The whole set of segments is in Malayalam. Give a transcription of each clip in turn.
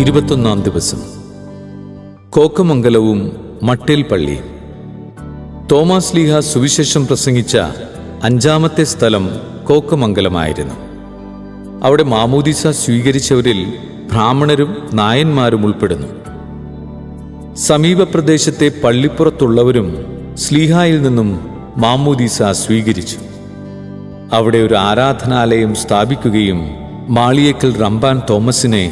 21 ദിവസം. കോക്കമംഗലവും മട്ടേൽ പള്ളിയും. തോമാസ് ലീഹ സുവിശേഷം പ്രസംഗിച്ച 5-ാമത്തെ സ്ഥലം കോക്കമംഗലമായിരുന്നു. അവിടെ മാമോദീസ സ്വീകരിച്ചവരിൽ ബ്രാഹ്മണരും നായന്മാരും ഉൾപ്പെടുന്നു. സമീപ പ്രദേശത്തെ പള്ളിപ്പുറത്തുള്ളവരും സ്ലീഹായിൽ നിന്നും മാമോദീസ സ്വീകരിച്ചു. അവിടെ ഒരു ആരാധനാലയം സ്ഥാപിക്കുകയും മാളിയേക്കൽ റമ്പാൻ തോമസിനെ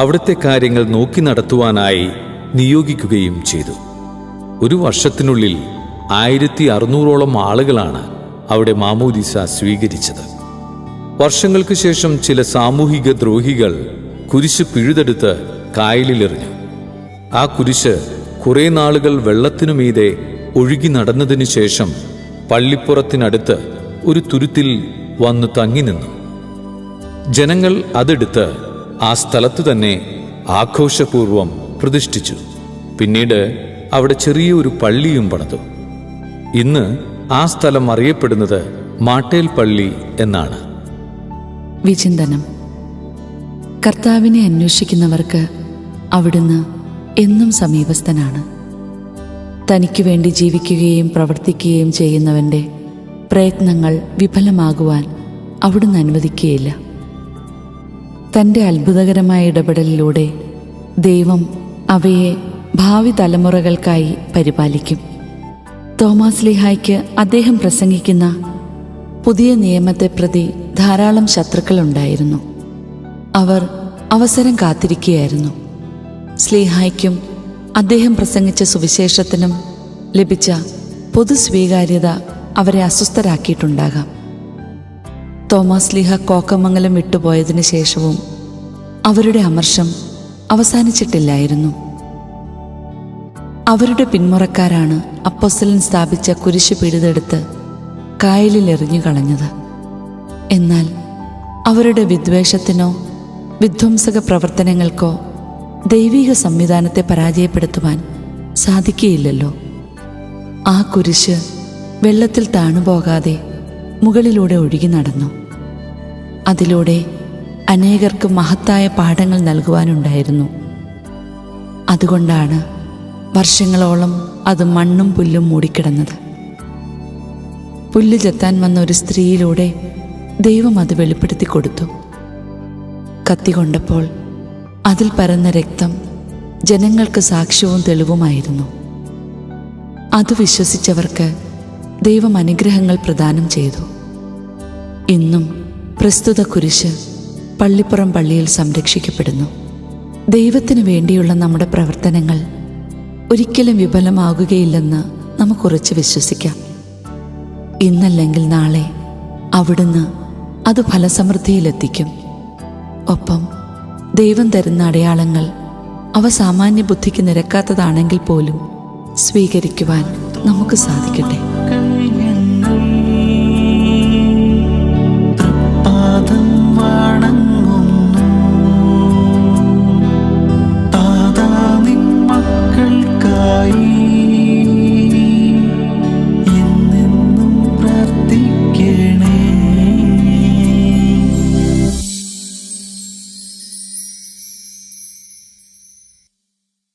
അവിടുത്തെ കാര്യങ്ങൾ നോക്കി നടത്തുവാനായി നിയോഗിക്കുകയും ചെയ്തു. ഒരു വർഷത്തിനുള്ളിൽ 1600ഓളം ആളുകളാണ് അവിടെ മാമോദീസ സ്വീകരിച്ചത്. വർഷങ്ങൾക്ക് ശേഷം ചില സാമൂഹിക ദ്രോഹികൾ കുരിശ് പിഴുതെടുത്ത് കായലിലെറിഞ്ഞു. ആ കുരിശ് കുറേ നാളുകൾ വെള്ളത്തിനുമീതെ ഒഴുകി നടന്നതിനു ശേഷം പള്ളിപ്പുറത്തിനടുത്ത് ഒരു തുരുത്തിൽ വന്നു തങ്ങി നിന്നു. ജനങ്ങൾ അതെടുത്ത് ആ സ്ഥലത്തു തന്നെ ആഘോഷപൂർവം പ്രതിഷ്ഠിച്ചു. പിന്നീട് അവിടെ ചെറിയൊരു പള്ളിയും പണിതു. ഇന്ന് ആ സ്ഥലം അറിയപ്പെടുന്നത് മാട്ടേൽ പള്ളി എന്നാണ്. വിചിന്തനം. കർത്താവിനെ അന്വേഷിക്കുന്നവർക്ക് അവിടുന്ന് എന്നും സമീപസ്ഥനാണ്. തനിക്കു വേണ്ടി ജീവിക്കുകയും പ്രവർത്തിക്കുകയും ചെയ്യുന്നവൻ്റെ പ്രയത്നങ്ങൾ വിഫലമാകുവാൻ അവിടുന്ന് അനുവദിക്കുകയില്ല. തൻ്റെ അത്ഭുതകരമായ ഇടപെടലിലൂടെ ദൈവം അവയെ ഭാവി തലമുറകൾക്കായി പരിപാലിക്കും. തോമാസ് ലീഹായ്ക്ക് അദ്ദേഹം പ്രസംഗിക്കുന്ന പുതിയ നിയമത്തെ പ്രതി ധാരാളം ശത്രുക്കളുണ്ടായിരുന്നു. അവർ അവസരം കാത്തിരിക്കുകയായിരുന്നു. സ്ലീഹായ്ക്കും അദ്ദേഹം പ്രസംഗിച്ച സുവിശേഷത്തിനും ലഭിച്ച പൊതുസ്വീകാര്യത അവരെ അസ്വസ്ഥരാക്കിയിട്ടുണ്ടാകാം. തോമാസ് ലീഹ കോക്കമംഗലം വിട്ടുപോയതിനു ശേഷവും അവരുടെ അമർഷം അവസാനിച്ചിട്ടില്ലായിരുന്നു. അവരുടെ പിന്മുറക്കാരാണ് അപ്പോസ്തലൻ സ്ഥാപിച്ച കുരിശ് പിഴുതെടുത്ത് കായലിൽ എറിഞ്ഞു കളഞ്ഞത്. എന്നാൽ അവരുടെ വിദ്വേഷത്തിനോ വിധ്വംസക പ്രവർത്തനങ്ങൾക്കോ ദൈവിക സംവിധാനത്തെ പരാജയപ്പെടുത്തുവാൻ സാധിക്കുകയില്ലല്ലോ. ആ കുരിശ് വെള്ളത്തിൽ താണുപോകാതെ മുകളിലൂടെ ഒഴുകി നടന്നു. അതിലൂടെ അനേകർക്ക് മഹത്തായ പാഠങ്ങൾ നൽകുവാനുണ്ടായിരുന്നു. അതുകൊണ്ടാണ് വർഷങ്ങളോളം അത് മണ്ണും പുല്ലും മൂടിക്കിടന്നത്. പുല്ല് ചെത്താൻ വന്ന ഒരു സ്ത്രീയിലൂടെ ദൈവം അത് വെളിപ്പെടുത്തി കൊടുത്തു. കത്തി കൊണ്ടപ്പോൾ അതിൽ പരന്ന രക്തം ജനങ്ങൾക്ക് സാക്ഷ്യവും തെളിവുമായിരുന്നു. അത് വിശ്വസിച്ചവർക്ക് ദൈവം അനുഗ്രഹങ്ങൾ പ്രദാനം ചെയ്തു. ഇന്നും പ്രസ്തുത കുരിശ് പള്ളിപ്പുറം പള്ളിയിൽ സംരക്ഷിക്കപ്പെടുന്നു. ദൈവത്തിനു വേണ്ടിയുള്ള നമ്മുടെ പ്രവർത്തനങ്ങൾ ഒരിക്കലും വിഫലമാകുകയില്ലെന്ന് നമുക്കുറച്ച് വിശ്വസിക്കാം. ഇന്നല്ലെങ്കിൽ നാളെ അവിടുന്ന് അത് ഫലസമൃദ്ധിയിലെത്തിക്കും. ഒപ്പം ദൈവം തരുന്ന അടയാളങ്ങൾ അവ സാമാന്യ ബുദ്ധിക്ക് നിരക്കാത്തതാണെങ്കിൽ പോലും സ്വീകരിക്കുവാൻ നമുക്ക് സാധിക്കട്ടെ.